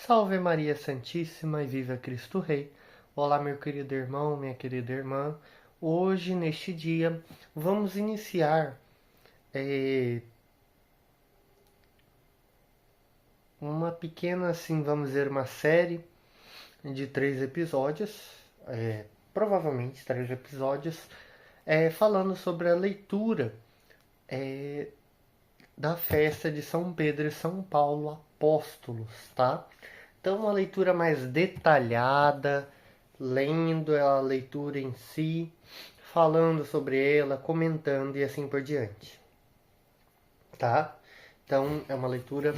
Salve Maria Santíssima e viva Cristo Rei. Olá, meu querido irmão, minha querida irmã. Hoje, neste dia, vamos iniciar uma pequena, assim, vamos dizer, uma série de 3 episódios, provavelmente 3 episódios, falando sobre a leitura da festa de São Pedro e São Paulo Apóstolos, tá? Então, uma leitura mais detalhada, lendo a leitura em si, falando sobre ela, comentando e assim por diante, tá? Então, é uma leitura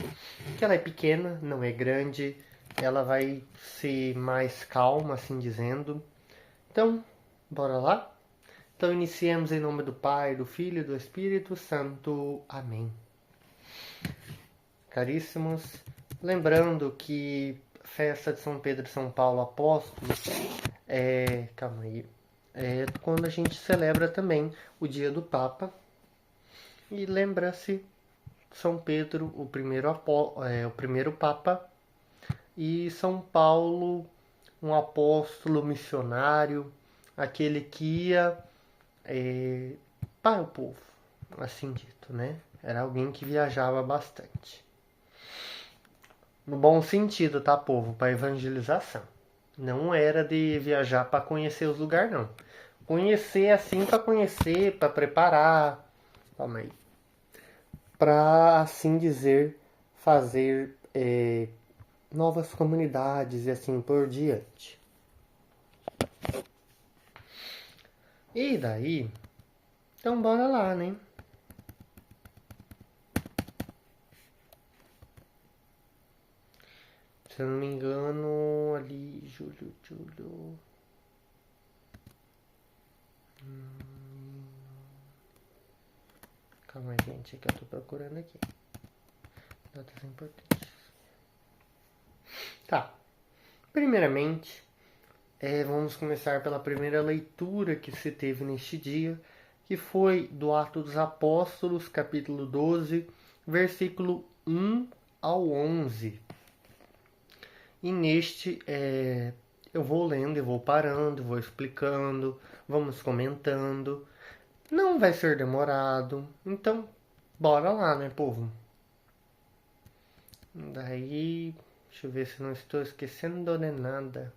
que ela é pequena, não é grande, ela vai ser mais calma, assim dizendo. Então, bora lá? Então, iniciemos em nome do Pai, do Filho e do Espírito Santo. Amém. Caríssimos, lembrando que festa de São Pedro e São Paulo Apóstolos calma aí, quando a gente celebra também o dia do Papa e lembra-se São Pedro, o primeiro Papa, e São Paulo, um apóstolo missionário, aquele que ia para o povo, assim dito, né? Era alguém que viajava bastante. No bom sentido, tá, povo? Para evangelização. Não era de viajar para conhecer os lugares, não. Conhecer assim para conhecer, para preparar. Calma aí. Para, assim dizer, fazer novas comunidades e assim por diante. E daí? Então bora lá, né? Se eu não me engano, ali, Julho. Calma aí, gente, é que eu tô procurando aqui. Datas importantes. Tá. Primeiramente, vamos começar pela primeira leitura que se teve neste dia, que foi do Atos dos Apóstolos, capítulo 12, versículo 1 ao 11. E neste eu vou lendo, eu vou parando, vou explicando, vamos comentando. Não vai ser demorado, então bora lá, né, povo? Daí, deixa eu ver se não estou esquecendo de nada.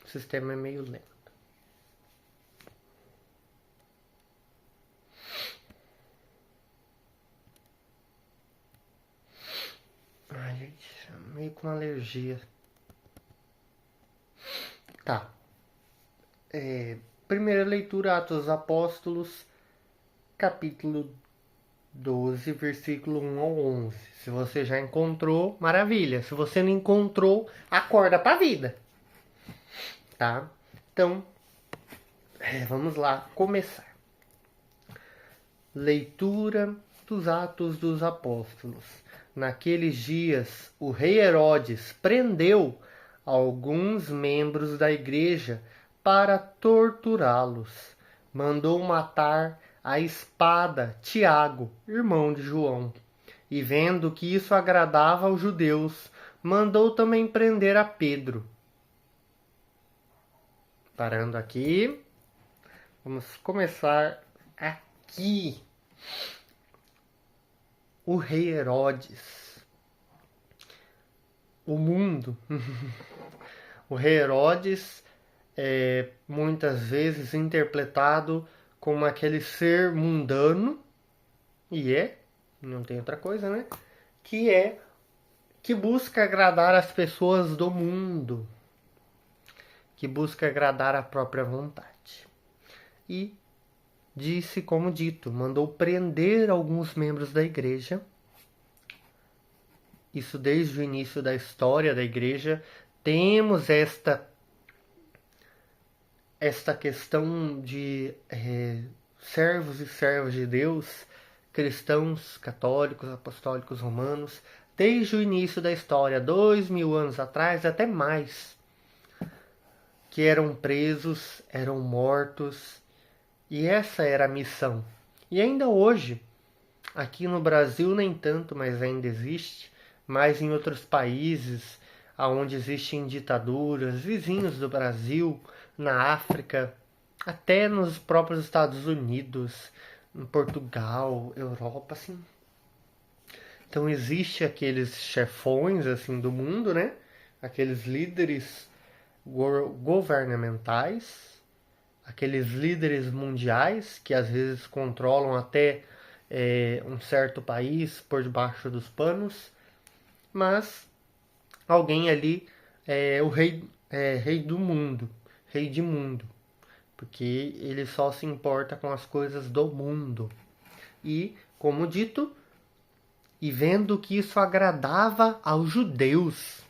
O sistema é meio lento. Ai, gente, meio com alergia. Tá. Primeira leitura, Atos dos Apóstolos, capítulo 12, versículo 1 ao 11. Se você já encontrou, maravilha. Se você não encontrou, acorda pra vida. Tá? Então, vamos lá começar. Leitura dos Atos dos Apóstolos. Naqueles dias, o rei Herodes prendeu alguns membros da igreja para torturá-los. Mandou matar à espada Tiago, irmão de João. E vendo que isso agradava aos judeus, mandou também prender a Pedro. Parando aqui, vamos começar aqui. O rei Herodes, o mundo. O rei Herodes é muitas vezes interpretado como aquele ser mundano, e não tem outra coisa, né? Que busca agradar as pessoas do mundo, que busca agradar a própria vontade. E disse, como dito, mandou prender alguns membros da igreja. Isso desde o início da história da igreja. Temos esta questão de servos e servas de Deus, cristãos, católicos, apostólicos, romanos, desde o início da história, 2000 anos atrás, até mais, que eram presos, eram mortos, e essa era a missão. E ainda hoje, aqui no Brasil nem tanto, mas ainda existe, mas em outros países, onde existem ditaduras, vizinhos do Brasil, na África, até nos próprios Estados Unidos, em Portugal, Europa, assim. Então existe aqueles chefões assim do mundo, né? Aqueles líderes governamentais, aqueles líderes mundiais que às vezes controlam até um certo país por debaixo dos panos, mas alguém ali é o rei do mundo, rei de mundo, porque ele só se importa com as coisas do mundo. E, como dito, e vendo que isso agradava aos judeus,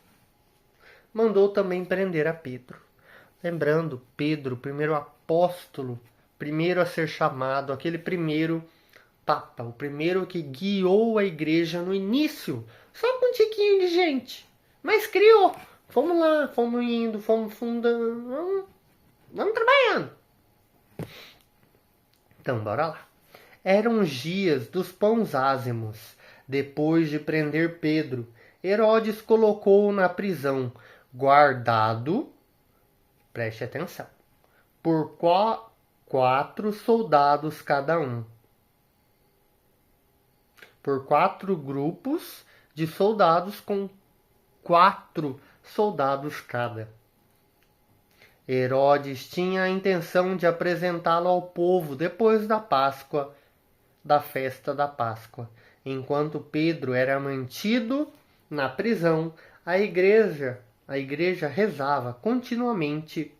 mandou também prender a Pedro. Lembrando, Pedro, o primeiro apóstolo, primeiro a ser chamado, aquele primeiro papa, o primeiro que guiou a igreja no início, só com um tiquinho de gente, mas criou. Fomos lá, fomos indo, fomos fundando, vamos trabalhando. Então, bora lá. Eram os dias dos pães ázimos. Depois de prender Pedro, Herodes colocou-o na prisão, guardado, preste atenção, por 4 soldados cada um. Por 4 grupos de soldados com 4 soldados cada. Herodes tinha a intenção de apresentá-lo ao povo depois da Páscoa, da festa da Páscoa. Enquanto Pedro era mantido na prisão, a igreja rezava continuamente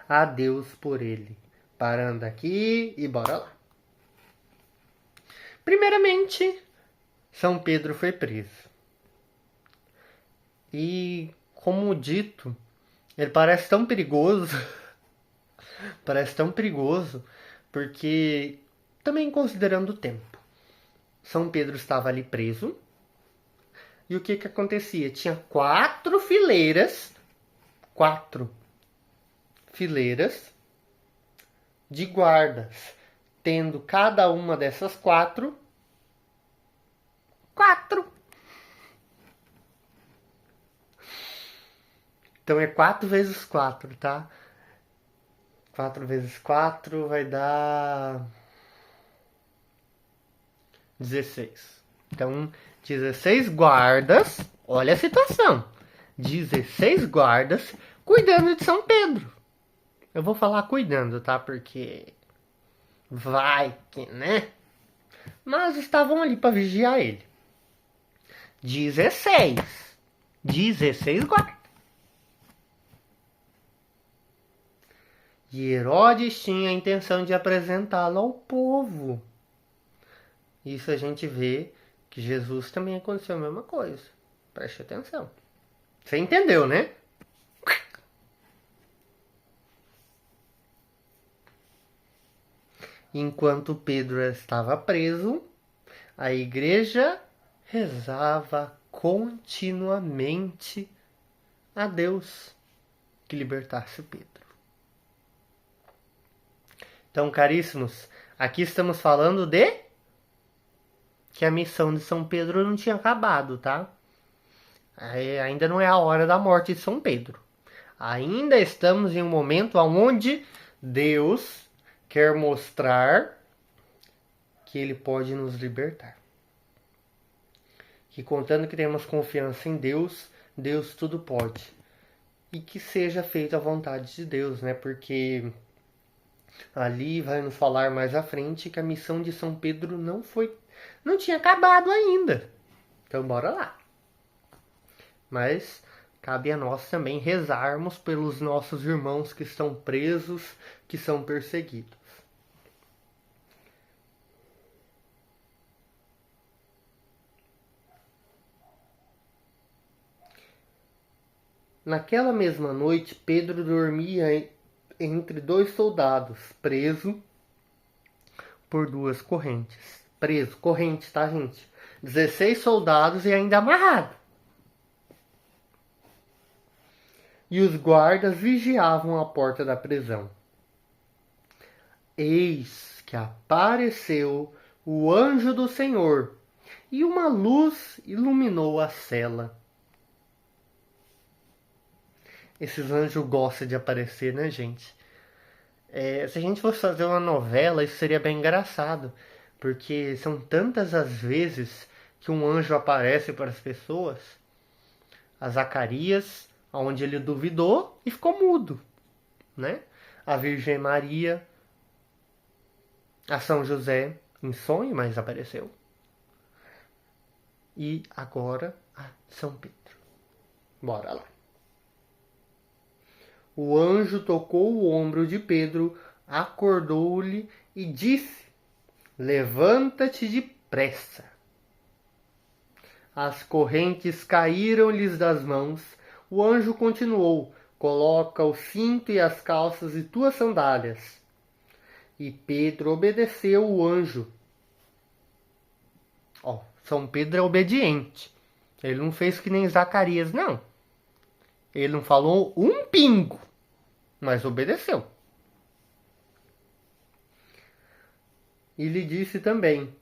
a Deus por ele. Parando aqui e bora lá. Primeiramente, São Pedro foi preso. E, como dito, ele parece tão perigoso, porque também considerando o tempo. São Pedro estava ali preso. E o que acontecia? Tinha 4 fileiras de guardas, tendo cada uma dessas 4. Então é 4 vezes 4, tá? 4 vezes 4 vai dar 16. Então, 16 guardas, olha a situação. 16 guardas cuidando de São Pedro. Eu vou falar cuidando, tá? Porque vai que, né? Mas estavam ali para vigiar ele. 16 guardas. E Herodes tinha a intenção de apresentá-lo ao povo. Isso a gente vê que Jesus também aconteceu a mesma coisa. Preste atenção. Você entendeu, né? Enquanto Pedro estava preso, a igreja rezava continuamente a Deus que libertasse Pedro. Então, caríssimos, aqui estamos falando de que a missão de São Pedro não tinha acabado, tá? Ainda não é a hora da morte de São Pedro. Ainda estamos em um momento onde Deus quer mostrar que Ele pode nos libertar. Que contando que temos confiança em Deus, Deus tudo pode. E que seja feita a vontade de Deus, né? Porque ali vai nos falar mais à frente que a missão de São Pedro não tinha acabado ainda. Então bora lá. Mas cabe a nós também rezarmos pelos nossos irmãos que estão presos, que são perseguidos. Naquela mesma noite, Pedro dormia entre 2 soldados, preso por 2 correntes. Preso, corrente, tá, gente? 16 soldados e ainda amarrado. E os guardas vigiavam a porta da prisão. Eis que apareceu o anjo do Senhor, e uma luz iluminou a cela. Esses anjos gostam de aparecer, né, gente? Se a gente fosse fazer uma novela, isso seria bem engraçado. Porque são tantas as vezes que um anjo aparece para as pessoas. A Zacarias, onde ele duvidou e ficou mudo, né? A Virgem Maria, a São José, em sonho, mas apareceu. E agora a São Pedro. Bora lá. O anjo tocou o ombro de Pedro, acordou-lhe e disse: levanta-te depressa. As correntes caíram-lhes das mãos. O anjo continuou: coloca o cinto e as calças e tuas sandálias. E Pedro obedeceu o anjo. São Pedro é obediente. Ele não fez que nem Zacarias, não. Ele não falou um pingo, mas obedeceu. E lhe disse também: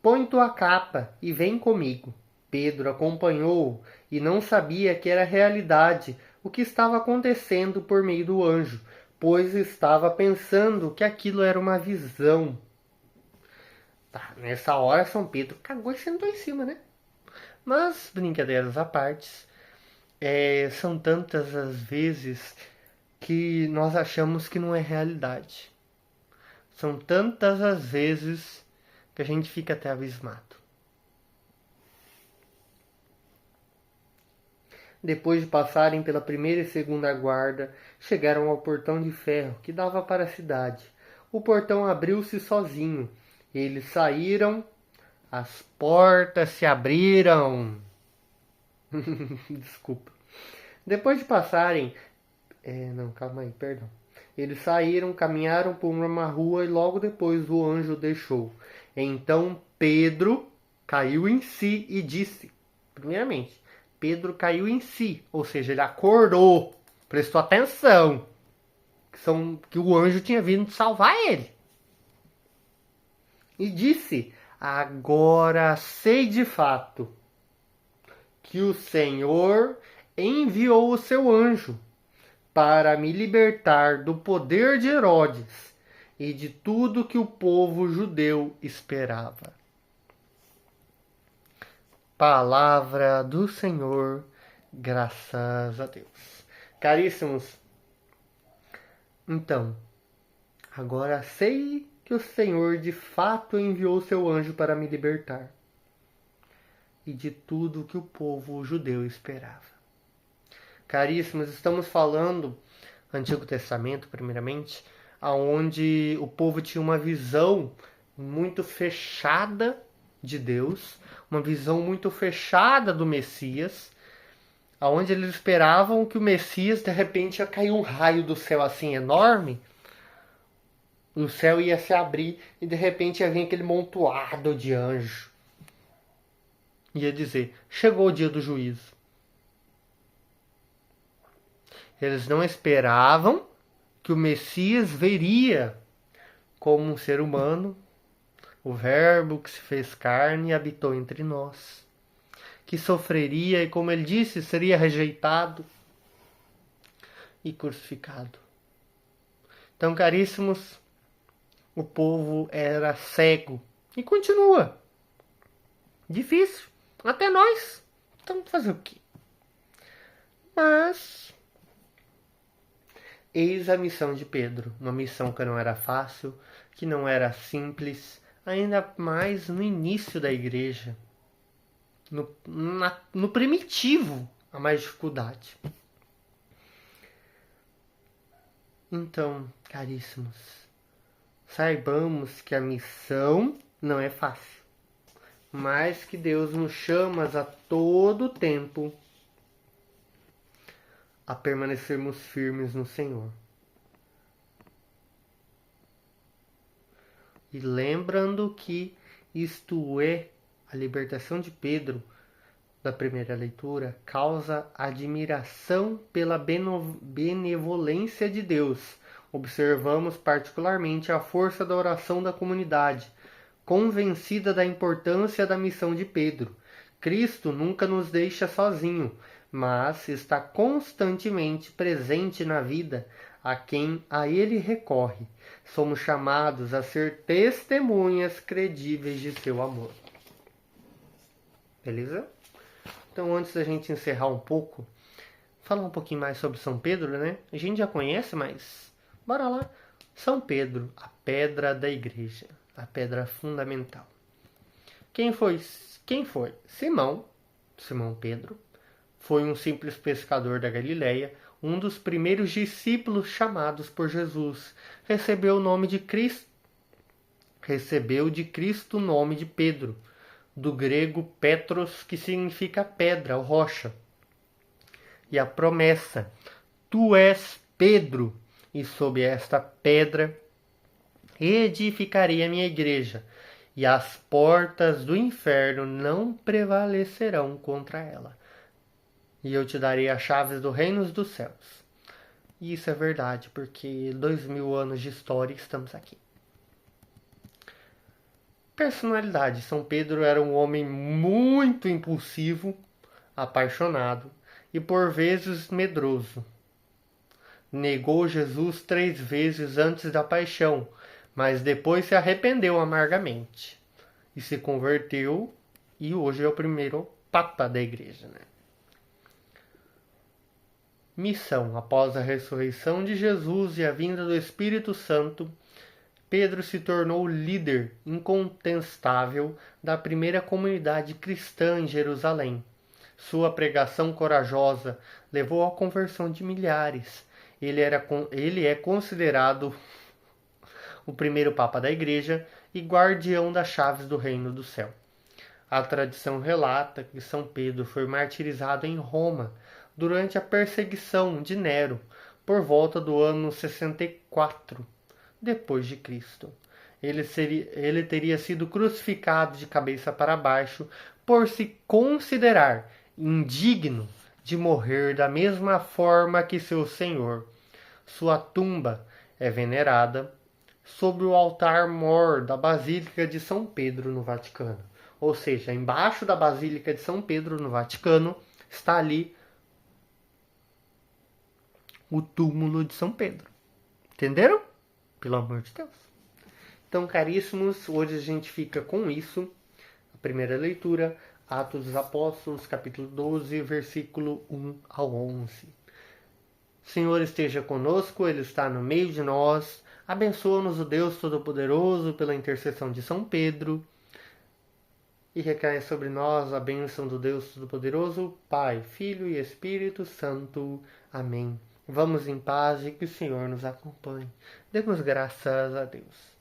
põe tua capa e vem comigo. Pedro acompanhou-o e não sabia que era realidade o que estava acontecendo por meio do anjo, pois estava pensando que aquilo era uma visão. Nessa hora São Pedro cagou e sentou em cima, né? Mas, brincadeiras à parte, são tantas as vezes que nós achamos que não é realidade. São tantas as vezes que a gente fica até abismado. Depois de passarem pela primeira e segunda guarda, chegaram ao portão de ferro que dava para a cidade. O portão abriu-se sozinho. Eles saíram, as portas se abriram. Desculpa. Depois de passarem... não, calma aí, perdão. Eles saíram, caminharam por uma rua e logo depois o anjo deixou. Então Pedro caiu em si e disse... Primeiramente, Pedro caiu em si, ou seja, ele acordou, prestou atenção, que o anjo tinha vindo salvar ele. E disse: agora sei de fato que o Senhor enviou o seu anjo para me libertar do poder de Herodes e de tudo que o povo judeu esperava. Palavra do Senhor, graças a Deus. Caríssimos, então, agora sei que o Senhor de fato enviou seu anjo para me libertar e de tudo que o povo judeu esperava. Caríssimos, estamos falando Antigo Testamento, primeiramente, aonde o povo tinha uma visão muito fechada de Deus, uma visão muito fechada do Messias, aonde eles esperavam que o Messias, de repente, ia cair um raio do céu assim enorme, o céu ia se abrir e de repente ia vir aquele montoado de anjo. Ia dizer: chegou o dia do juízo. Eles não esperavam que o Messias viria como um ser humano, o Verbo que se fez carne e habitou entre nós, que sofreria e, como ele disse, seria rejeitado e crucificado. Então, caríssimos, o povo era cego e continua. Difícil, até nós. Então, fazer o quê? Mas eis a missão de Pedro, uma missão que não era fácil, que não era simples, ainda mais no início da igreja, no primitivo, há mais dificuldade. Então, caríssimos, saibamos que a missão não é fácil, mas que Deus nos chama a todo tempo a permanecermos firmes no Senhor. E lembrando que isto é A libertação de Pedro, da primeira leitura, causa admiração pela benevolência de Deus. Observamos particularmente a força da oração da comunidade, convencida da importância da missão de Pedro. Cristo nunca nos deixa sozinho, mas está constantemente presente na vida a quem a ele recorre. Somos chamados a ser testemunhas credíveis de seu amor. Beleza? Então, antes da gente encerrar um pouco, falar um pouquinho mais sobre São Pedro, né? A gente já conhece, mas bora lá. São Pedro, a pedra da igreja, a pedra fundamental. Quem foi? Simão Pedro, foi um simples pescador da Galileia, um dos primeiros discípulos chamados por Jesus. Recebeu de Cristo o nome de Pedro, do grego Petros, que significa pedra ou rocha. E a promessa: tu és Pedro, e sob esta pedra edificarei a minha igreja, e as portas do inferno não prevalecerão contra ela. E eu te darei as chaves dos reinos dos céus. E isso é verdade, porque 2000 anos de história estamos aqui. Personalidade: São Pedro era um homem muito impulsivo, apaixonado e por vezes medroso. Negou Jesus 3 vezes antes da paixão, mas depois se arrependeu amargamente e se converteu, e hoje é o primeiro Papa da Igreja, né? Missão: após a ressurreição de Jesus e a vinda do Espírito Santo, Pedro se tornou o líder incontestável da primeira comunidade cristã em Jerusalém. Sua pregação corajosa levou à conversão de milhares. Ele é considerado o primeiro Papa da Igreja e guardião das chaves do Reino do Céu. A tradição relata que São Pedro foi martirizado em Roma durante a perseguição de Nero, por volta do ano 64 depois de Cristo. Ele teria sido crucificado de cabeça para baixo por se considerar indigno de morrer da mesma forma que seu Senhor. Sua tumba é venerada sobre o altar-mor da Basílica de São Pedro, no Vaticano. Ou seja, embaixo da Basílica de São Pedro, no Vaticano, está ali o túmulo de São Pedro. Entenderam? Pelo amor de Deus. Então, caríssimos, hoje a gente fica com isso. A primeira leitura, Atos dos Apóstolos, capítulo 12, versículo 1 ao 11. O Senhor esteja conosco, Ele está no meio de nós. Abençoa-nos o Deus Todo-Poderoso pela intercessão de São Pedro. E recaia sobre nós a bênção do Deus Todo-Poderoso, Pai, Filho e Espírito Santo. Amém. Vamos em paz e que o Senhor nos acompanhe. Demos graças a Deus.